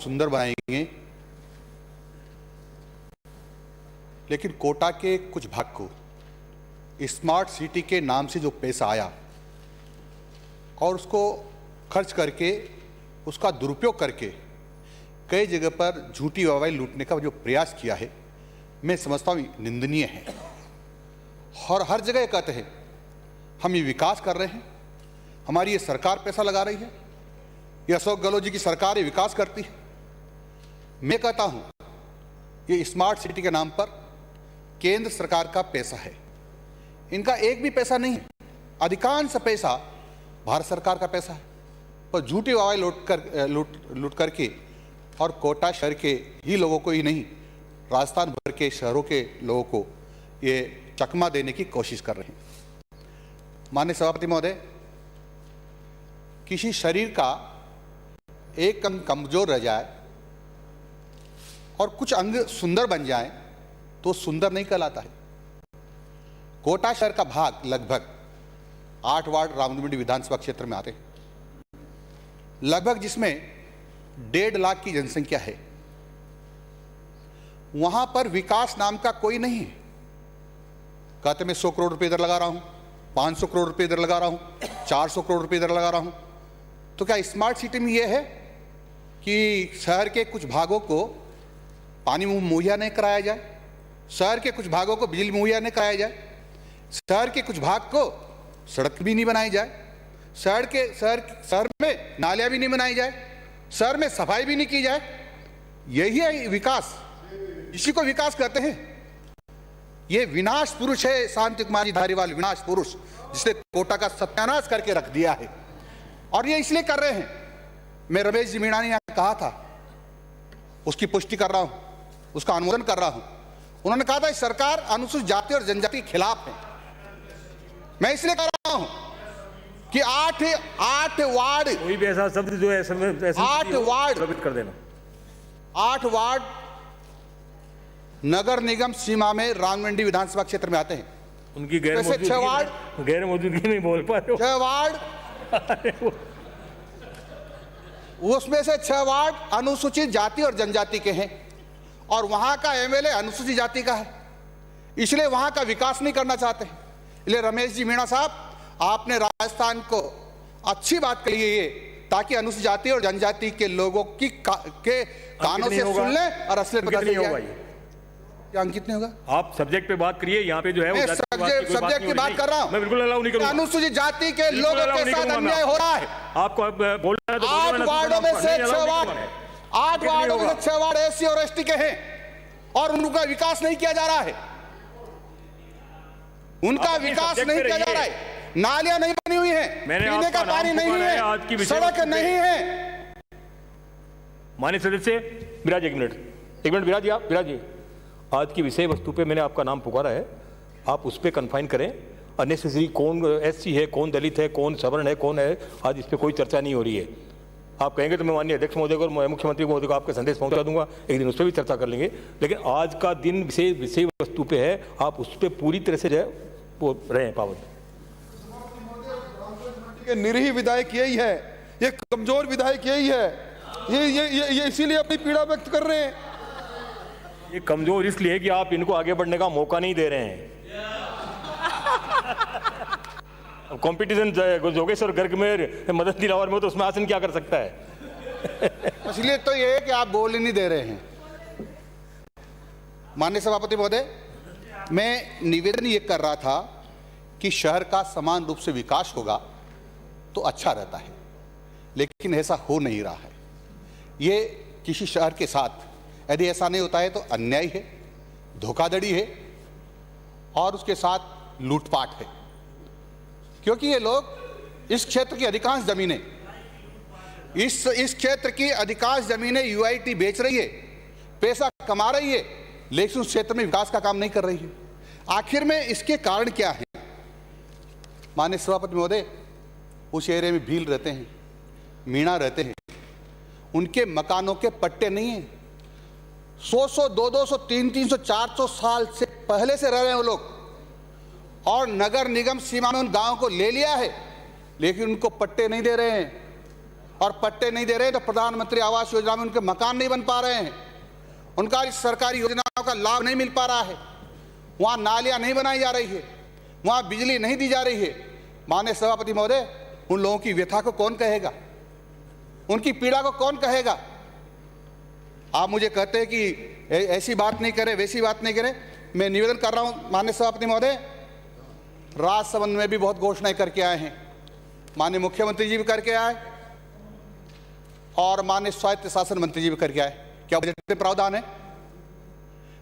सुंदर बनाएंगे, लेकिन कोटा के कुछ भाग को स्मार्ट सिटी के नाम से जो पैसा आया और उसको खर्च करके उसका दुरुपयोग करके कई जगह पर झूठी वाहवाही लूटने का जो प्रयास किया है, मैं समझता हूँ निंदनीय है। और हर जगह कहते हैं हम ये विकास कर रहे हैं, हमारी ये सरकार पैसा लगा रही है, ये अशोक गहलोत जी की सरकार ये विकास करती है। मैं कहता हूँ ये स्मार्ट सिटी के नाम पर केंद्र सरकार का पैसा है, इनका एक भी पैसा नहीं है, अधिकांश पैसा भारत सरकार का पैसा है। पर झूठी वाहवाही लूट करके और कोटा शहर के ही लोगों को ही नहीं, राजस्थान भर के शहरों के लोगों को ये चकमा देने की कोशिश कर रहे हैं। माननीय सभापति महोदय, किसी शरीर का एक अंग कमजोर रह जाए और कुछ अंग सुंदर बन जाए तो सुंदर नहीं कहलाता है। कोटा शहर का भाग लगभग 8 वार्ड रामनगरी विधानसभा क्षेत्र में आते हैं, लगभग जिसमें 1.5 लाख की जनसंख्या है। वहां पर विकास नाम का कोई नहीं है। कहते मैं 100 करोड़ रुपए इधर लगा रहा हूं, 500 करोड़ रुपए इधर लगा रहा हूं, 400 करोड़ रुपए इधर लगा रहा हूं। तो क्या स्मार्ट सिटी में यह है कि शहर के कुछ भागों को पानी मुहैया नहीं कराया जाए, शहर के कुछ भागों को बिजली मुहैया नहीं कराया जाए, शहर के कुछ भाग को सड़क भी नहीं बनाई जाए, शहर में नालियां भी नहीं बनाई जाए, शहर में सफाई भी नहीं की जाए? यही है विकास, इसी को विकास कहते हैं। ये विनाश पुरुष है शांति कुमार जी धारीवाल, विनाश पुरुष, जिसने कोटा का सत्यानाश करके रख दिया है। और ये इसलिए कर रहे हैं, मैं रमेश जी मीणा ने यहां कहा था, उसकी पुष्टि कर रहा हूं, उसका अनुमोदन कर रहा हूं। उन्होंने कहा था सरकार अनुसूचित जाति और जनजाति के खिलाफ है। मैं इसलिए कह रहा हूं कि 8 वार्ड, कोई भी ऐसा शब्द जो है 8 वार्ड कर देना, 8 वार्ड नगर निगम सीमा में रामगंडी विधानसभा क्षेत्र में आते हैं। उनकी गैर मौजूदगी नहीं बोल पा रहे हो। 6 वार्ड उसमें से 6 वार्ड अनुसूचित जाति और जनजाति के हैं और वहां का एमएलए अनुसूचित जाति का है, इसलिए वहां का विकास नहीं करना चाहते हैं। इसलिए रमेश जी मीणा साहब, आपने राजस्थान को अच्छी बात कही है ये, ताकि अनुसूचित जाति और जनजाति के लोगों की के कानों से सुन लें और असलियत पता चल जाए। क्या अंकित नहीं होगा? आप सब्जेक्ट पे बात करिए, यहाँ पे जो है सब्जेक्ट की बात कर रहा हूँ। मैं बिल्कुल अलाउ नहीं करूंगा। अनुसूचित जाति के लोगों के साथ अन्याय हो रहा है। आपको बोलना है तो 8 वार्डों में से 6 वार्ड, 8 वार्डों में से 6 वार्ड एससी और एसटी के हैं और उनका विकास नहीं किया जा रहा है। उनका विकास नहीं किया जा रहा है। नालियां नहीं बनी हुई है, पीने का पानी नहीं है, सड़क नहीं है। माननीय सदस्य विराज, एक मिनट विराज, आप विराज, आज की विषय वस्तु पे मैंने आपका नाम पुकारा है, आप उस पर कन्फाइन करें। अननेसेसरी कौन एससी है, कौन दलित है, कौन सवर्ण है, कौन है, आज इस पर कोई चर्चा नहीं हो रही है। आप कहेंगे तो मैं माननीय अध्यक्ष महोदय को और मुख्यमंत्री महोदय को आपका संदेश पहुंचा दूंगा, एक दिन उस पर भी चर्चा कर लेंगे। लेकिन आज का दिन विषय वस्तु पे है, आप उस पर पूरी तरह से जो है वो रहे पाबंद। निरीह विधायक यही है, ये कमजोर विधायक यही है, ये इसीलिए अपनी पीड़ा व्यक्त कर रहे हैं। ये कमजोर इसलिए कि आप इनको आगे बढ़ने का मौका नहीं दे रहे हैं। कंपटीशन जोगेश्वर गर्ग में, मदन दिलावर में, तो उसमें आसन क्या कर सकता है? इसलिए तो ये है कि आप बोल ही नहीं दे रहे हैं। माननीय सभापति महोदय, मैं निवेदन ये कर रहा था कि शहर का समान रूप से विकास होगा तो अच्छा रहता है, लेकिन ऐसा हो नहीं रहा है। ये किसी शहर के साथ यदि ऐसा नहीं होता है तो अन्याय है, धोखाधड़ी है और उसके साथ लूटपाट है। क्योंकि ये लोग इस क्षेत्र की अधिकांश जमीनें, इस क्षेत्र की अधिकांश जमीनें यूआईटी बेच रही है, पैसा कमा रही है, लेकिन उस क्षेत्र में विकास का काम नहीं कर रही है। आखिर में इसके कारण क्या है? माननीय सभापति महोदय, उस एरिया में भील रहते हैं, मीणा रहते हैं, उनके मकानों के पट्टे नहीं हैं। 100, 200, 300, 400 साल से पहले से रह रहे हैं वो लोग, और नगर निगम सीमा में उन गांवों को ले लिया है, लेकिन उनको पट्टे नहीं दे रहे हैं। और पट्टे नहीं दे रहे, तो प्रधानमंत्री आवास योजना में उनके मकान नहीं बन पा रहे हैं, उनका इस सरकारी योजनाओं का लाभ नहीं मिल पा रहा है, वहाँ नालियाँ नहीं बनाई जा रही है, वहाँ बिजली नहीं दी जा रही है। माननीय सभापति महोदय, उन लोगों की व्यथा को कौन कहेगा, उनकी पीड़ा को कौन कहेगा? आप मुझे कहते हैं कि ऐसी बात नहीं करें, वैसी बात नहीं करें। मैं निवेदन कर रहा हूं माननीय सभापति महोदय, राजसमंद में भी बहुत घोषणाएं करके आए हैं, माननीय मुख्यमंत्री जी भी करके आए और माननीय स्वायत्त शासन मंत्री जी भी करके आए। क्या बजट में प्रावधान है?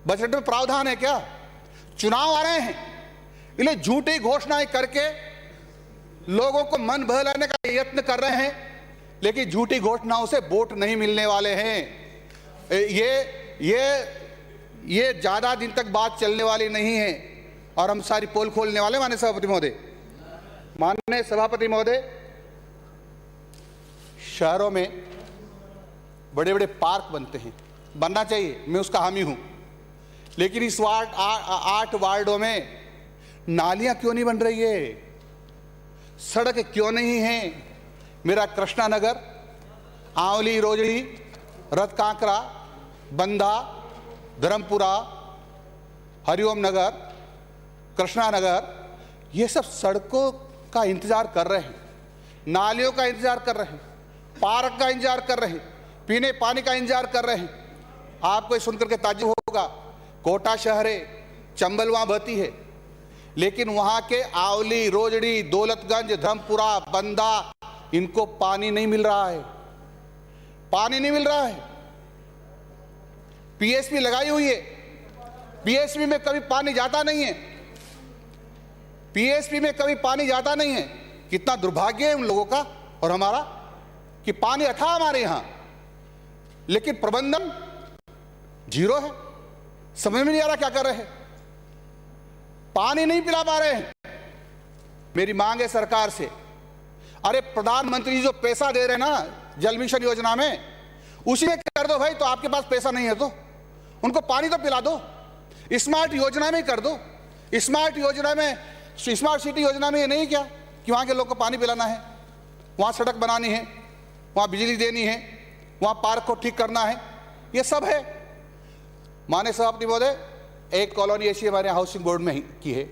बजट में प्रावधान है क्या? चुनाव आ रहे हैं, इसलिए झूठी घोषणाएं करके लोगों को मन बहलाने का यत्न कर रहे हैं, लेकिन झूठी घोषणाओं से वोट नहीं मिलने वाले हैं। ये ज्यादा दिन तक बात चलने वाली नहीं है और हम सारी पोल खोलने वाले। माननीय सभापति महोदय, माननीय सभापति महोदय, शहरों में बड़े बड़े पार्क बनते हैं, बनना चाहिए, मैं उसका हामी हूं, लेकिन इस 8 वार्डों में नालियां क्यों नहीं बन रही है, सड़क क्यों नहीं है? मेरा कृष्णा नगर, आंवली रोजड़ी, रथकांकरा, बंदा, धर्मपुरा, हरिओम नगर, कृष्णा नगर, ये सब सड़कों का इंतजार कर रहे हैं, नालियों का इंतजार कर रहे हैं, पार्क का इंतजार कर रहे हैं, पीने पानी का इंतजार कर रहे हैं। आपको सुनकर के ताज्जुब होगा, कोटा शहर है, चंबल वहां बहती है, लेकिन वहां के आंवली, रोजड़ी, दौलतगंज, धर्मपुरा, बंदा, इनको पानी नहीं मिल रहा है, पानी नहीं मिल रहा है। पीएसपी लगाई हुई है, पीएसपी में कभी पानी जाता नहीं है, पीएसपी में कभी पानी जाता नहीं है। कितना दुर्भाग्य है उन लोगों का और हमारा कि पानी अथाह हमारे यहां, लेकिन प्रबंधन जीरो है। समझ में नहीं आ रहा क्या कर रहे हैं, पानी नहीं पिला पा रहे हैं। मेरी मांग है सरकार से, अरे प्रधानमंत्री जी जो पैसा दे रहे हैं ना जल मिशन योजना में, उसी में कर दो भाई। तो आपके पास पैसा नहीं है तो उनको पानी तो पिला दो, स्मार्ट योजना में कर दो। स्मार्ट योजना में, स्मार्ट सिटी योजना में ये नहीं क्या कि वहां के लोग को पानी पिलाना है, वहां सड़क बनानी है, वहां बिजली देनी है, वहां पार्क को ठीक करना है, ये सब है। माननीय सभापति महोदय, एक कॉलोनी ऐसी हमारे हाउसिंग बोर्ड में की है,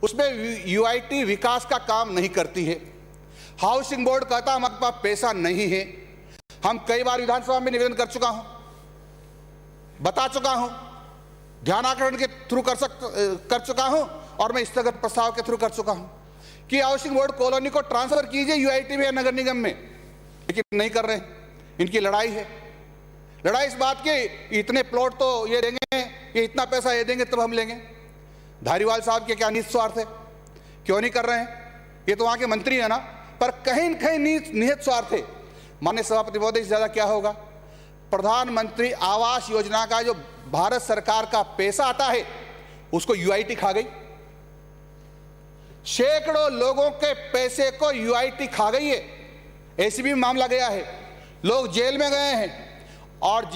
उसमें यूआईटी विकास का काम नहीं करती है। हाउसिंग बोर्ड कहता हमारे पास पैसा नहीं है। हम कई बार विधानसभा में निवेदन कर चुका हूं, बता चुका हूं, ध्यान आकर्षण के थ्रू कर चुका हूं और मैं स्थगन प्रस्ताव के थ्रू कर चुका हूं कि हाउसिंग बोर्ड कॉलोनी को ट्रांसफर कीजिए यूआईटी में या नगर निगम में, लेकिन नहीं कर रहे। इनकी लड़ाई है, लड़ाई इस बात की, इतने प्लॉट तो ये देंगे, ये इतना पैसा ये देंगे तब हम लेंगे। धारीवाल साहब के क्या निहित स्वार्थ है, क्यों नहीं कर रहे हैं? ये तो वहां के मंत्री है ना, पर कहीं न कहीं निहित स्वार्थ है। माननीय सभापति महोदय, इससे ज्यादा क्या होगा? प्रधानमंत्री आवास योजना का जो भारत सरकार का पैसा आता है उसको यूआईटी खा गई। सैकड़ों लोगों के पैसे को यूआईटी खा गई है। एसीबी में मामला गया है, लोग जेल में गए हैं और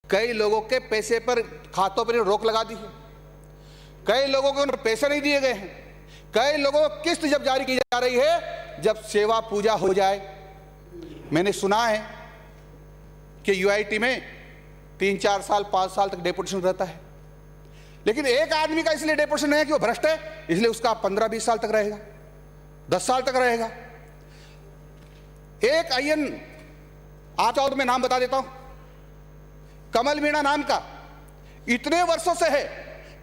कई लोगों के पैसे पर, खातों पर रोक लगा दी है, कई लोगों को पैसे नहीं दिए गए हैं, कई लोगों को किस्त जब जारी की जा रही है जब सेवा पूजा हो जाए। मैंने सुना है कि यूआईटी में 3, 4 साल, 5 साल तक डेपुटेशन रहता है, लेकिन एक आदमी का इसलिए डेपुटेशन है कि वो भ्रष्ट है, इसलिए उसका 15-20 साल तक रहेगा, 10 साल तक रहेगा। एक अय्यन, आप चाहो तो मैं नाम बता देता हूं, कमल मीणा नाम का, इतने वर्षों से है,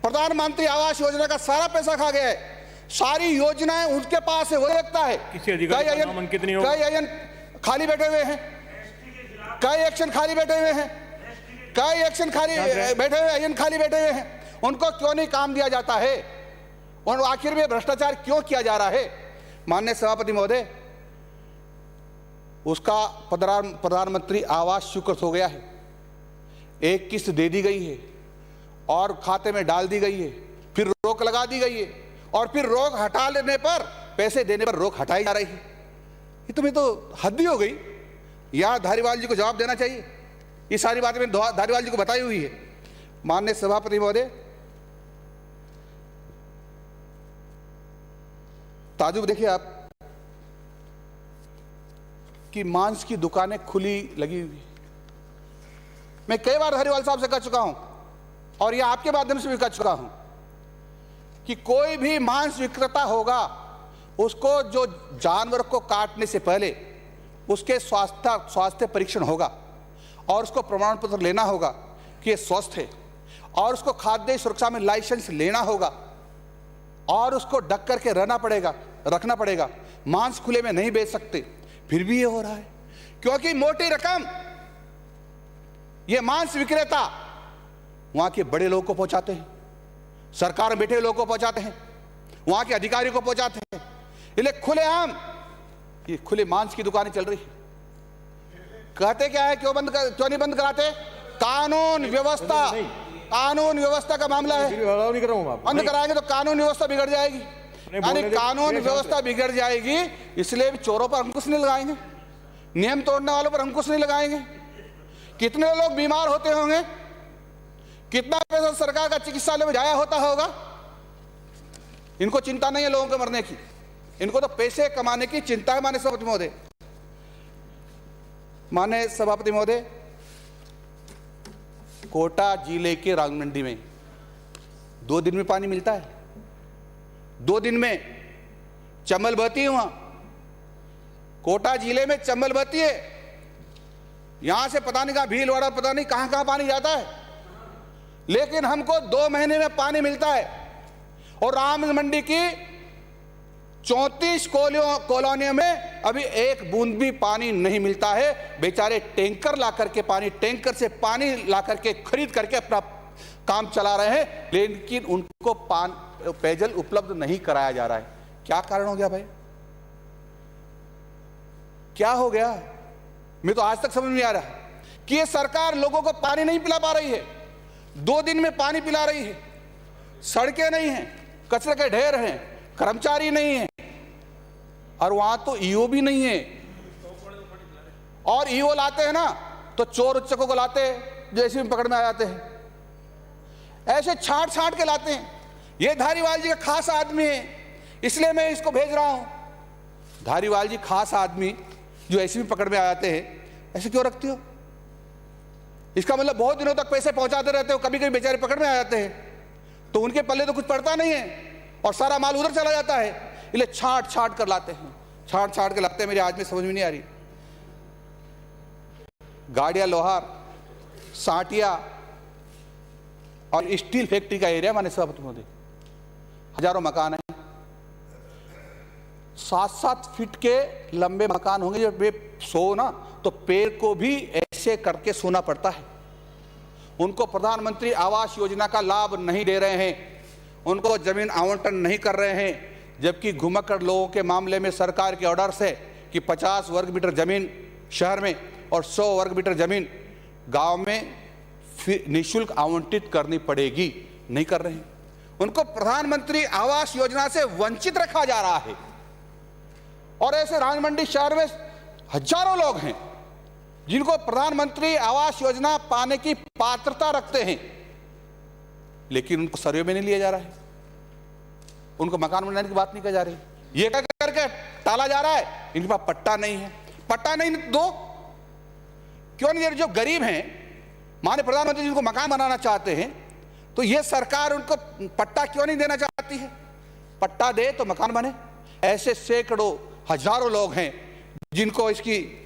प्रधानमंत्री आवास योजना का सारा पैसा खा गया है, सारी योजनाएं उनके पास है, वो देखता है। कई अय्यन खाली बैठे हुए हैं, कई एक्शन खाली बैठे हुए हैं, कई एक्शन खाली बैठे हुए, अय्यन खाली बैठे हुए हैं, उनको क्यों नहीं काम दिया जाता है? और आखिर में भ्रष्टाचार क्यों किया जा रहा है? माननीय सभापति महोदय, उसका प्रधानमंत्री आवास स्वीकृत हो गया है, एक किस्त दे दी गई है और खाते में डाल दी गई है, फिर रोक लगा दी गई है और फिर रोक हटा लेने पर, पैसे देने पर रोक हटाई जा रही है। ये तुम्हें तो हद ही हो गई। यहां धारीवाल जी को जवाब देना चाहिए। ये सारी बातें मैंने धारीवाल जी को बताई हुई है। माननीय सभापति महोदय, ताजुब देखिए आप कि मांस की दुकानें खुली लगी हुई। मैं कई बार धारीवाल साहब से कह चुका हूं और यह आपके माध्यम से भी कह चुका हूं कि कोई भी मांस विक्रेता होगा, उसको जो जानवर को काटने से पहले उसके स्वास्थ्य परीक्षण होगा और उसको प्रमाण पत्र लेना होगा कि ये स्वस्थ है, और उसको खाद्य सुरक्षा में लाइसेंस लेना होगा और उसको ढक करके रखना पड़ेगा। मांस खुले में नहीं बेच सकते। फिर भी ये हो रहा है क्योंकि मोटी रकम ये मांस विक्रेता वहां के बड़े लोगों को पहुंचाते हैं, सरकार में बैठे लोगों को पहुंचाते हैं, वहां के अधिकारियों को पहुंचाते हैं। इसलिए खुलेआम ये खुले मांस की दुकानें चल रही है। कहते क्या है, क्यों नहीं बंद कराते? कानून व्यवस्था का मामला है। बंद कराएंगे तो कानून व्यवस्था बिगड़ जाएगी, यानी कानून व्यवस्था बिगड़ जाएगी। इसलिए भी चोरों पर अंकुश नहीं लगाएंगे, नियम तोड़ने वालों पर अंकुश नहीं लगाएंगे। कितने लोग बीमार होते होंगे, कितना पैसा सरकार का चिकित्सालय में जाया होता होगा। इनको चिंता नहीं है लोगों के मरने की, इनको तो पैसे कमाने की चिंता है। माननीय सभापति महोदय, कोटा जिले के रांग मंडी में 2 दिन में पानी मिलता है। 2 दिन में चंबल बहती है, वहां कोटा जिले में चंबल बहती है। यहां से पता नहीं कहां भीलवाड़ा, पता नहीं कहां कहां पानी जाता है, लेकिन हमको 2 महीने में पानी मिलता है। और राम मंडी की 34 कॉलोनियों में अभी 1 बूंद भी पानी नहीं मिलता है। बेचारे टैंकर ला करके टैंकर से पानी ला करके खरीद करके अपना काम चला रहे हैं, लेकिन उनको पेयजल उपलब्ध नहीं कराया जा रहा है। क्या कारण हो गया भाई? क्या हो गया? मैं तो आज तक समझ नहीं आ रहा कि ये सरकार लोगों को पानी नहीं पिला पा रही है। 2 दिन में पानी पिला रही है, सड़कें नहीं हैं, कचरे के ढेर हैं, कर्मचारी नहीं है, और वहां तो ईओ भी नहीं है। और ईओ लाते हैं ना तो चोर उच्चकों को लाते हैं, जैसे भी पकड़ में आ जाते हैं, ऐसे छांट के लाते हैं। ये धारीवाल जी का खास आदमी है, इसलिए मैं इसको भेज रहा हूं। धारीवाल जी खास आदमी जो ऐसे भी पकड़ में आ जाते हैं, ऐसे क्यों रखते हो? इसका मतलब बहुत दिनों तक पैसे पहुंचाते रहते हो, कभी कभी बेचारे पकड़ में आ जाते हैं तो उनके पल्ले तो कुछ पड़ता नहीं है और सारा माल उधर चला जाता है। इसलिए छांट कर लाते हैं, छांट के लाते हैं। मेरी आज में समझ में नहीं आ रही। गाड़िया, लोहार, साटिया और स्टील फैक्ट्री का एरिया, माने सभापति महोदय, हजारों मकान है, 7-7 फीट के लंबे मकान होंगे। जब वे सो ना तो पैर को भी ऐसे करके सोना पड़ता है। उनको प्रधानमंत्री आवास योजना का लाभ नहीं दे रहे हैं, उनको जमीन आवंटन नहीं कर रहे हैं, जबकि घुमक्कड़ लोगों के मामले में सरकार के ऑर्डर से कि 50 वर्ग मीटर जमीन शहर में और 100 वर्ग मीटर जमीन गांव में निःशुल्क आवंटित करनी पड़ेगी, नहीं कर रहे हैं। उनको प्रधानमंत्री आवास योजना से वंचित रखा जा रहा है। और ऐसे रांग मंडी शहर में हजारों लोग हैं जिनको प्रधानमंत्री आवास योजना पाने की पात्रता रखते हैं, लेकिन उनको सर्वे में नहीं लिया जा रहा है, उनको मकान बनाने की बात नहीं की जा रही। ये क्या करके टाला जा रहा है? इनके पास पट्टा नहीं है। पट्टा नहीं दो, क्यों नहीं? जो गरीब हैं, माननीय प्रधानमंत्री जिनको मकान बनाना चाहते हैं, तो ये सरकार उनको पट्टा क्यों नहीं देना चाहती है? पट्टा दे तो मकान बने। ऐसे सैकड़ों हजारों लोग हैं जिनको इसकी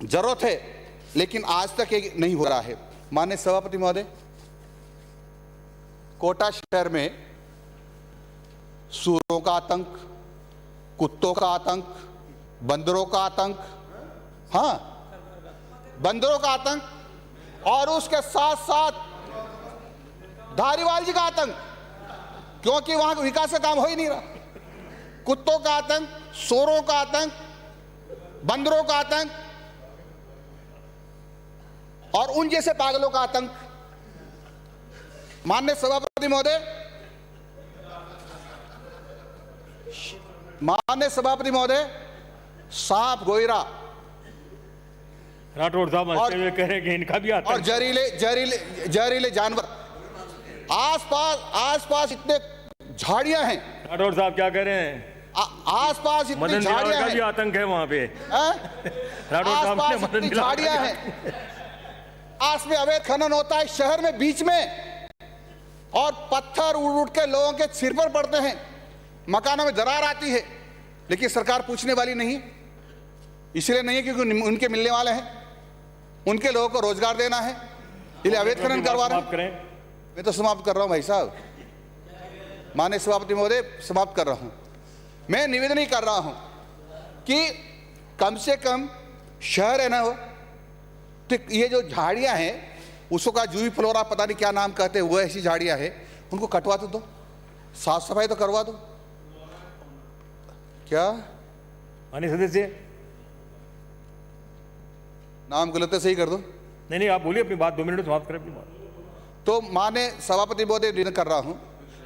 जरूरत है, लेकिन आज तक ये नहीं हो रहा है। माननीय सभापति महोदय, कोटा शहर में सूरों का आतंक, कुत्तों का आतंक, बंदरों का आतंक, हाँ, बंदरों का आतंक, और उसके साथ साथ धारीवाल जी का आतंक, क्योंकि वहां विकास का काम हो ही नहीं रहा। कुत्तों का आतंक, सूरों का आतंक, बंदरों का आतंक और उन जैसे पागलों का आतंक। माननीय सभापति महोदय, सांप, गोइरा राठौड़ साहब हंसते हुए कह रहे हैं कि इनका भी आता है। और जहरीले जानवर आसपास इतने झाड़ियां हैं। राठौड़ साहब क्या कह रहे हैं? आसपास इतनी मदन दिलावर झाड़ियां का भी हैं, आतंक है वहां पे। हैं? राठौर साहब ने आसपास मदन इतनी दिलावर झाड़ियां का- हैं, आस में अवैध खनन होता है शहर में बीच में, और पत्थर उड़ उड़ के लोगों के सिर पर पड़ते हैं, मकानों में दरार आती है, लेकिन सरकार पूछने वाली नहीं। इसलिए नहीं है क्योंकि उनके मिलने वाले हैं, उनके लोगों को रोजगार देना है, इसलिए अवैध खनन करवा रहे हैं। मैं तो समाप्त कर रहा हूं भाई साहब, माननीय सभापति महोदय, समाप्त कर रहा हूं। मैं निवेदन ही कर रहा हूं कि कम से कम शहर है ना वो, तो ये जो झाड़ियां हैं उसको का जूही फ्लोरा पता नहीं क्या नाम कहते हैं, वो ऐसी झाड़ियां हैं, उनको कटवा तो दो, साफ सफाई तो करवा दो। क्या माननीय सदस्य, नाम गलत है, सही कर दो। नहीं आप बोलिए अपनी बात, 2 मिनट में समाप्त करें अपनी बात। तो माननीय सभापति महोदय निवेदन कर रहा हूं,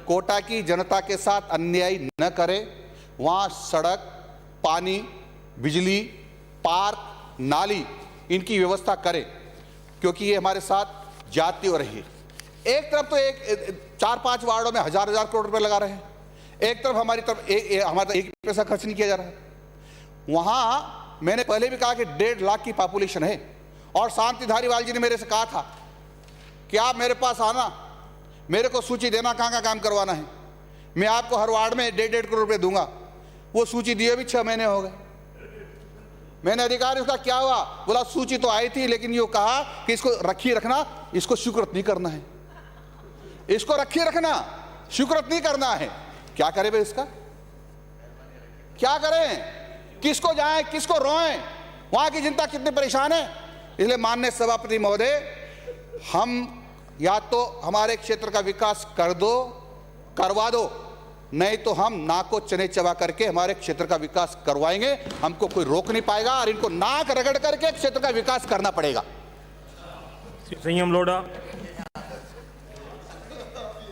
कोटा की जनता के साथ अन्याय न करें, वहां सड़क, पानी, बिजली, पार्क, नाली, इनकी व्यवस्था करें, क्योंकि ये हमारे साथ जाती हो रही है। एक तरफ तो एक 4-5 वार्डों में हजार करोड़ रुपए लगा रहे हैं, एक तरफ हमारी तरफ हमारा एक पैसा खर्च नहीं किया जा रहा है। वहां मैंने पहले भी कहा कि 1.5 लाख की पॉपुलेशन है, और शांति धारीवाल जी ने मेरे से कहा था कि आप मेरे पास आना, मेरे को सूची देना कहाँ का काम करवाना है, मैं आपको हर वार्ड में 1.5 करोड़ रुपए दूंगा। वो सूची दिए भी 6 महीने हो गए। मैंने अधिकारी उसका क्या हुआ, बोला सूची तो आई थी, लेकिन ये कहा कि इसको रखी रखना, इसको स्वीकृत नहीं करना है, इसको रखी रखना, स्वीकृत नहीं करना है। क्या करें भाई, इसका क्या करें, किसको जाएं, किसको रोएं, वहां की जनता कितनी परेशान है। इसलिए माननीय सभापति महोदय, हम या तो हमारे क्षेत्र का विकास कर दो, करवा दो, नहीं तो हम नाक को चने चबा करके हमारे क्षेत्र का विकास करवाएंगे, हमको कोई रोक नहीं पाएगा, और इनको नाक रगड़ करके क्षेत्र का विकास करना पड़ेगा। संयम लोढ़ा।